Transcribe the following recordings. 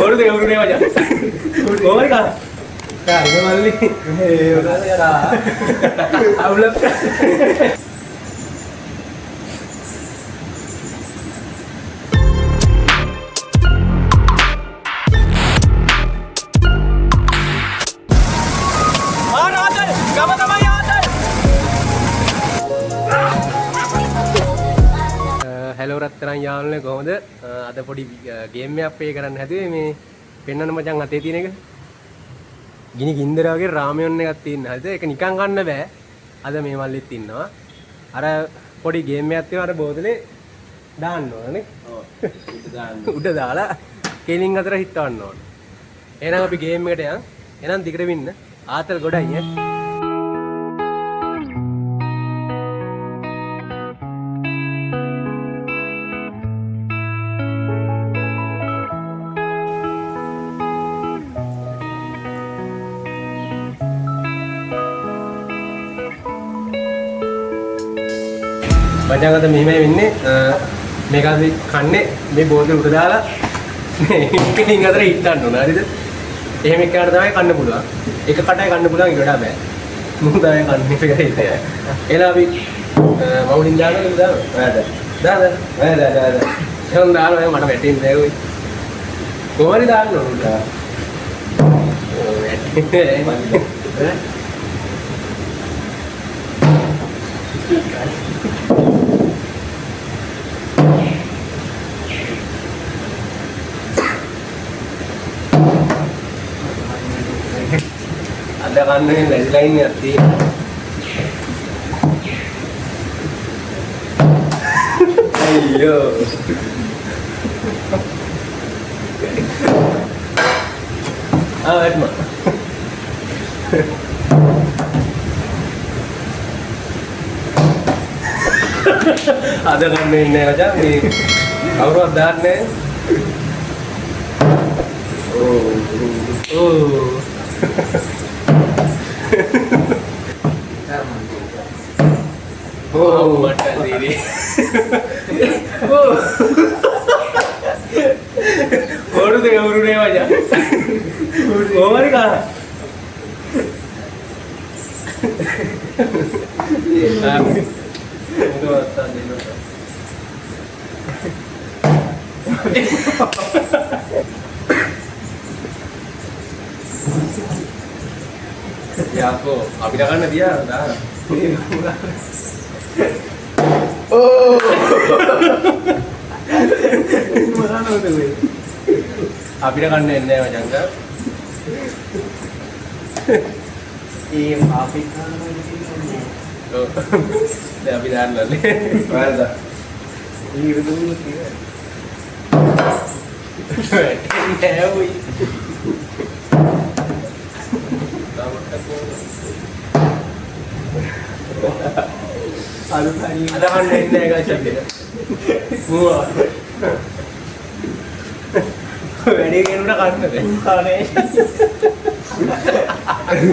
කොහොමද ගවුරුනේ මචං? කොහොමද කා? කා ඉන්න මල්ලි. ඒ උදාද යනවා. අවුලක්. हेलो रत्තරන් යාළුවනේ කොහොමද? අද පොඩි ගේම් එකක් ප්ලේ කරන්න හැදුවේ මේ පෙන්නන්න මචං අතේ තියෙන එක. ගිනි ගින්දර වගේ රාමයන් එකක් තියෙන හැද ඒක නිකන් ගන්න බෑ. අද මේ මල්ලිත් ඉන්නවා. අර පොඩි ගේම් එකක් තියෙනවා අර බෝතලේ දාන්න ඕනනේ. ඔව්. උඩ දාලා කෙලින් අතර හිටවන්න ඕන. එහෙනම් අපි ගේම් එකට යන්. එහෙනම් දිගට වින්න. ආතල් ගොඩයි ඈ. මචං අද මෙහෙමයි වෙන්නේ මේක අපි කන්නේ මේ බෝතල උඩ දාලා මේකකින් අතර හිටන්න ඕන හරිද? එහෙම එක්කකට තමයි කන්න පුළුවන්. එක කටයි කන්න පුළුවන් ඊට වඩා බෑ. මුහු තමයි කන්නේ එක හිතේ. එහෙනම් අපි මවුලින් දානවා දානවා. දාද. එහෙනම් දානවා මට වැටෙන්නේ නැහැ ඔය. කොහොමද දාන්න ඕන? ඕ වැටෙන්නේ. ada kan nih lainnya sih ayo awet mah ada kan nih aja nih aurat dan nih oh oh mata diri oh koru de gurune aja oh mari ka ya aku අපිට ගන්න තියා දාන්න oh මොනවද මේ අපිට ගන්න එන්නේ නැහැ මචංග ඒ අපි ගන්නවා කියන්නේ ඔව් දැන් අපි දාන්නනේ වලද ඊ විදුණු තියෙන්නේ නෑ ඔයි ada kan nenek guys jadi wah ini kan udah kan deh kane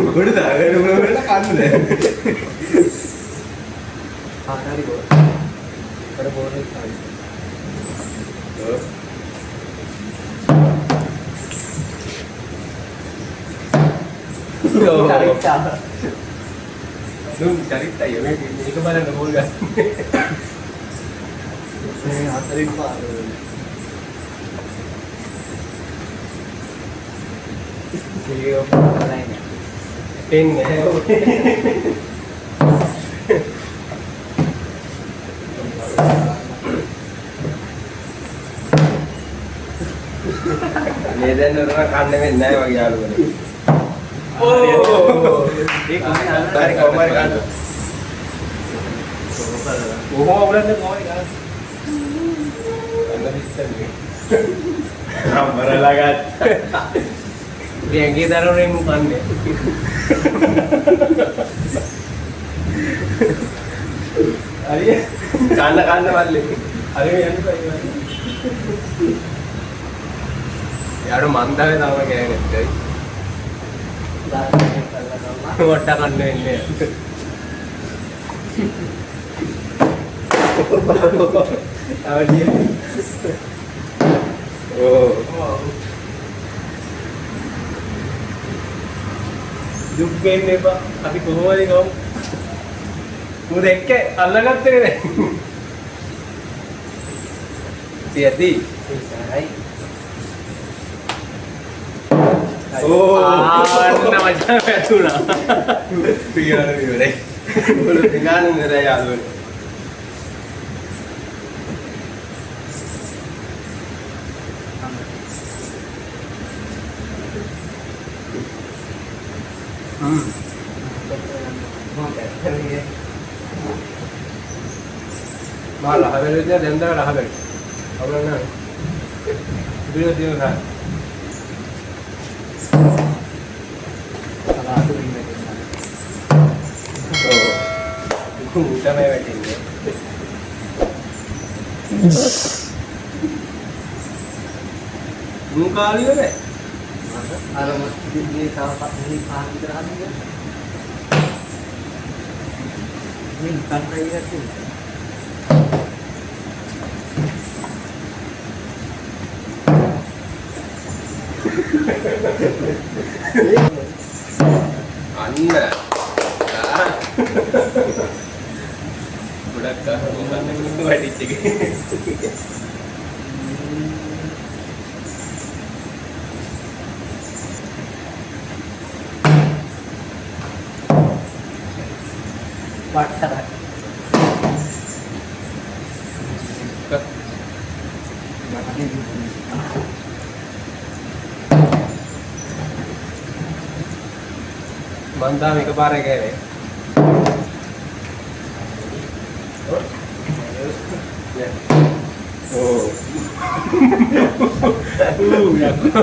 udah dah udah kan deh ada di bawah ada bawah nih lu cerita ya ini kemana nggak boleh kan anterin pak video lainnya ini ini dan orang kandang ini bagi alu ini oh dari kamar kan oh bulan ni kamar kan anda bisa ni kamar lagat yang kita orang mukan ni hari kanda balik hari yang tu यार मानता है ना मैं क्या कहते हैं वट्टा करने ने अब ये ओ දුක් වෙන්න එපා. අපි කොහොමද ගමු? මොකද එක්කේ අල්ලගත්තේ නේ. තියදී. ඒසයි. ඕ අන්න මචං වැටුණා. පියාන විවරයි. මොකද පියාන නේද යාළුවනේ. malah hasilnya dendra lah habis apa nak dia dia nak salah tu ini oh udah mai ini muka kali ni alam ini kalau tak ini paham terang ni ini bukan kaya tu Anna budak kah bukan itu adik cik WhatsApp Mantap එක පාරේ ගෑවේ. ඕ. යකෝ.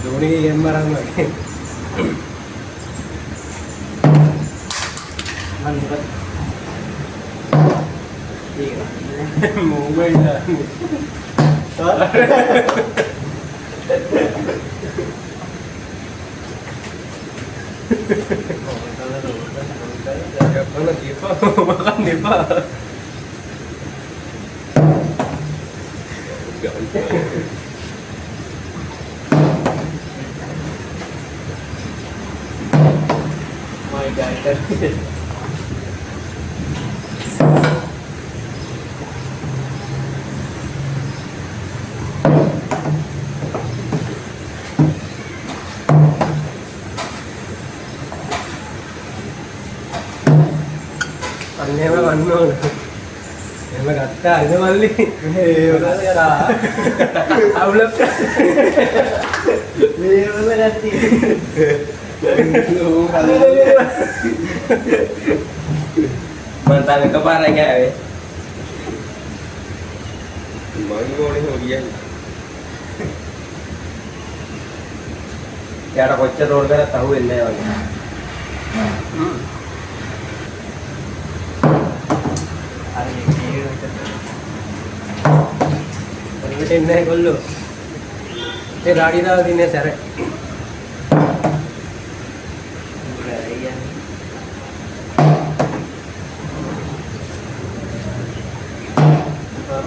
ධෝනිගේ ගෙන් මරන්න වගේ. මන් මොකද? ඒක මොකයිද? Kalau Diva makan Diva. My God. Ini mah mano, ini mah kata, ini mali, udah ya, awalnya, ini mah nanti, mantan kepala kayak, mau ini dia, ya ada kocak roll kan tahu ini ya, ඉන්නේ කොල්ලෝ ඒ රාඩි දාලා දින්නේ සැර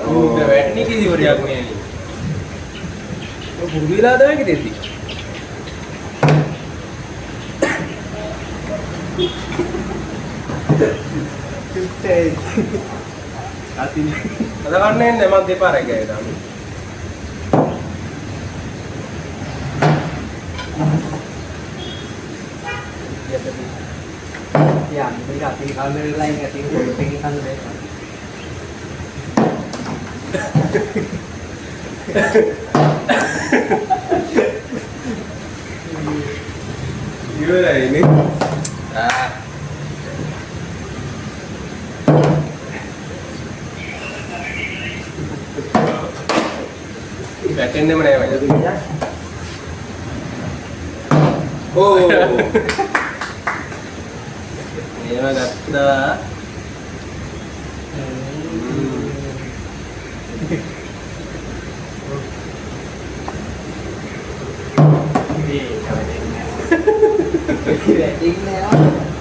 ඕක වැටෙන්නේ කිසි වරියක් නෑ නේ ඔය බුදු විලා තමයි කිතෙද්දි චුට්ටේ අතින් අද ගන්න එන්නේ මම දෙපාරක් ගෑවේ තාම Ya, kita tinggal lain ya, tinggal pengitan deh. Gimana ini? Backendnya mana ya? Oh. Ini mah gata.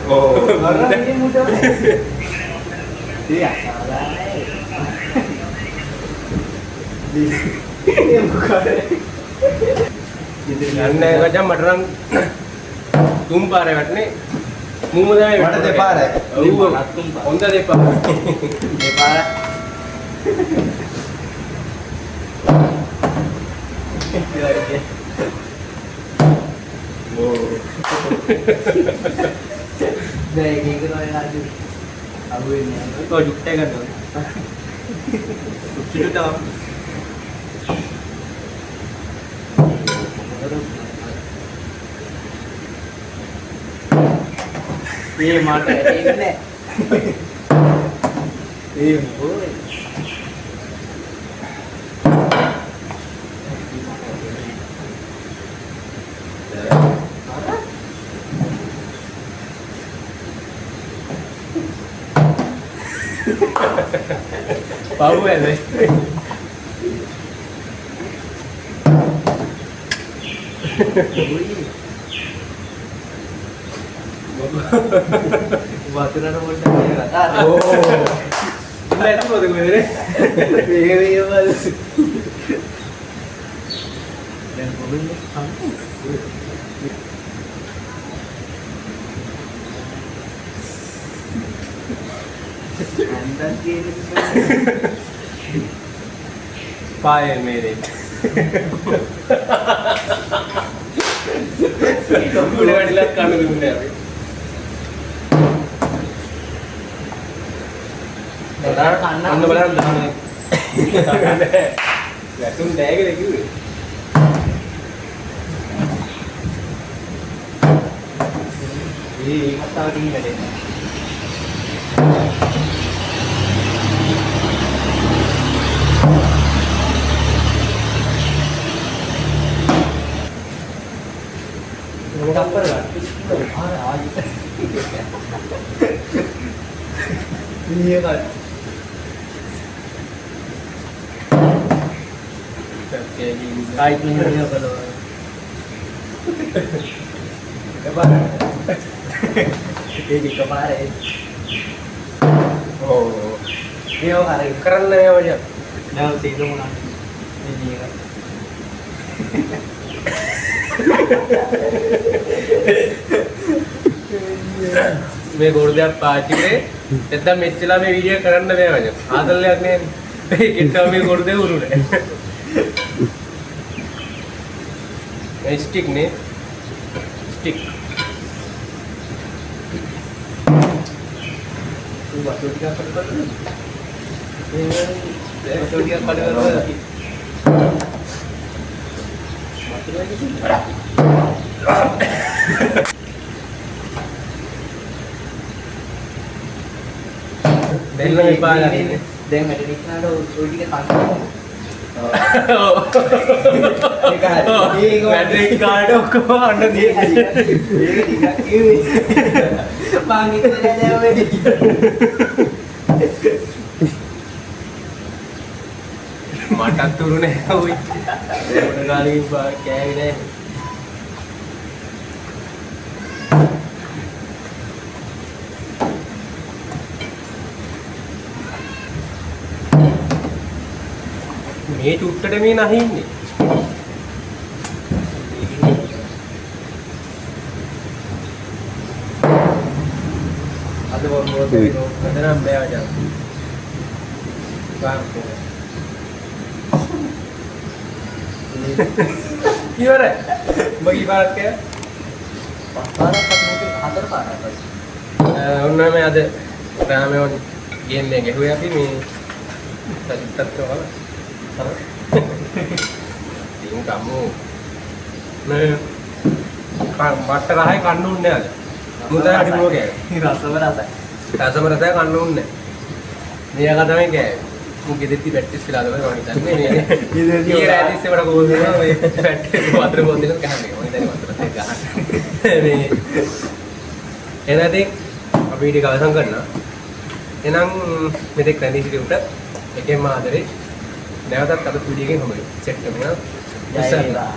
Oh, orang ini mudah. Iya, salah. Ini bukan. යන්නේ ගජම් මට නම් තුන් පාරේ වටනේ මූම තමයි මට දෙපාරයි. ඔව් හොඳ දෙපාර. දෙපාර. ඕ. දැන් ඒක නෝනේ නාජු. අහු වෙන්නේ නැහැ. ඔය ජුට්ටේ ගන්නවා. චිටු තව. මේ මට ඒක නෑ. ඒ මොකෝ. Bau ya deh. Baturan pun dah. Oh. Ini itu betul betul. Iya mas. Dan mobilnya अंदर के पाए मेरे उड़े वाली कान में अभी अन्न बड़ा दाने तुम देख रहे क्यों ये हफ्ता नहीं है Gambar kan? Iya kan? kayak gini Kayak gini kalau kemarin ini kemarin. oh Ini orang keren lah ya banyak Nah, itu mana? Ini kan. මේ ගොර්දයක් පාච්චි කරේ එතන මෙච්චලා මේ වීඩියෝ කරන්න බෑ මචං ආදල්ලයක් නේ ඒකෙන් මේ ගොර්දේ උරුනේ මේ ස්ටික් නේ stiff Buat dia pada Betul dia pada Mati lagi sih. දෙල්ල විපාක ගන්න දැන් වැඩ නිකනට ඔය ටික තංගනවා. ඒක හරි. ඒක මැට්‍රික් කාඩ් ඔක්කොම අන්න දී ඒක ටිකක් කිව්වේ. මං ඉතල දැවෙන්නේ. මටත් උරුනේ ඔයි මොන කාලෙකින් කෑවේ නෑ මේ චුට්ටට මේ නැහින්නේ අද මොකද කතරම් බෑ වජා බාම්කෝ ඉවර බගි පාරක් කෑ පාරක් නැති හතර පාරක්. ඔන්න මේ අද රාමයන් ගේම් එක ගැහුවේ අපි මේ සත්‍යත්ව වල ඉතින් කමු මේ මට රහයි කන්න උන්නේ අද මුතර අඩි මොකද රසම රසයි. රසම රසය කන්න උන්නේ මේක තමයි කෑවේ මුගේ දෙති බැට්ටිස් කියලා අදම මම හිතන්නේ මේ ඊයේ රාත්‍රී ඉස්සෙවට කොහොමද මේ බැට්ටිස් වතුර බෝතලෙක ගහන්නේ මම හිතන්නේ වතුර ගහන්නේ මේ එනදී අපි ඊට අවසන් කරනවා එහෙනම් මෙතෙක් රැඳී සිටි උට එකෙන්ම ආදරේ නැවතත් අද වීඩියෝ එකෙන් හමුවෙමු සෙට් කරනවා ජය වේවා.